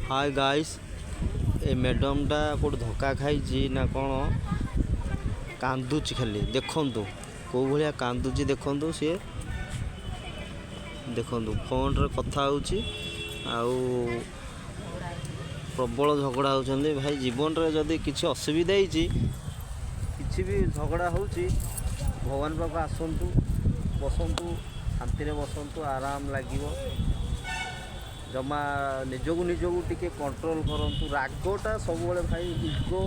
Hi guys ए मैडमटा coat धक्का खाई ना कौन कांदुची खाली देखंतु को भलिया कांदुची देखंतु सी देखंतु फोन रे कथा होची आउ प्रबल झगड़ा होचंदी भाई जीवन रे जदी किछि असुविधा होईची किछि भी झगड़ा होची भगवान पाक आसंतु बसंतु शांति रे बसंतु आराम लागिवो जमा निजकू टिके कंट्रोल करंतु रागटा सब बेले भाई इगो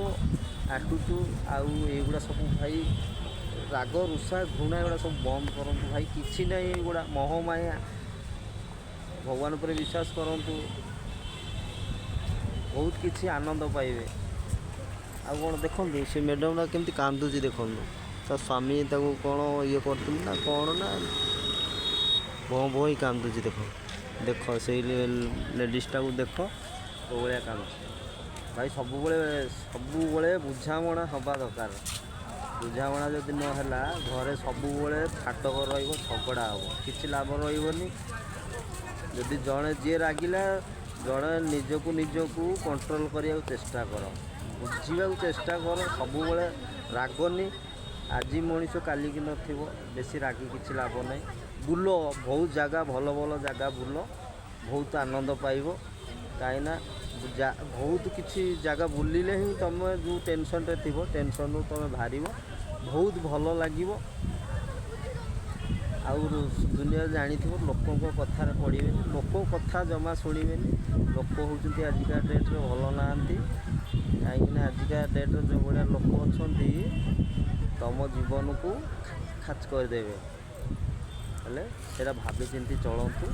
एटीट्यूड आउ एगुड़ा सब भाई राग रुषा घृणा एगुड़ा सब बंद करंतु भाई किछि नै एगुड़ा मोह माया भगवान पर विश्वास करंतु बहुत किछि आनंद पाइबे। आ कौन देखंतु से मैडम ना केमती कांदुची देखंतु ता स्वामी ताको कौन ये करतुन ना कौन ना भौ भौ ही कांदुची देख से लेडीजटा को देख को भाया काम भाई सबुबले बुझामणा हवा दरकार बुझामणा जदि नहला घरे सबुबले फाटक झगड़ा हम किसी लाभ रही जदि जड़े जी रागिला जड़े निजकू कंट्रोल करने चेष्टा कर बुझा चेष्टा कर सबुबले रागनी आज मनीष काली की नथिबो बेसी रागी किसी लाभ नहीं बुल बहुत जगह भल भल जगह बुल बहुत आनंद पाइब कहीं बहुत किसी जगह बुलिले ही तुम जो टेंशन रे थी टेंशन रू तुम बाहर बहुत भल लगे आउ दुनिया जानी लोकों कथार पड़े लोक कथा जमा शुणे लोक होती आजिका डेट्रे भल ना कहीं आजिका डेट्रे जो भाया लोक अच्छा तुम जीवन को खाच करदे हेले भावी चिंती चलतु।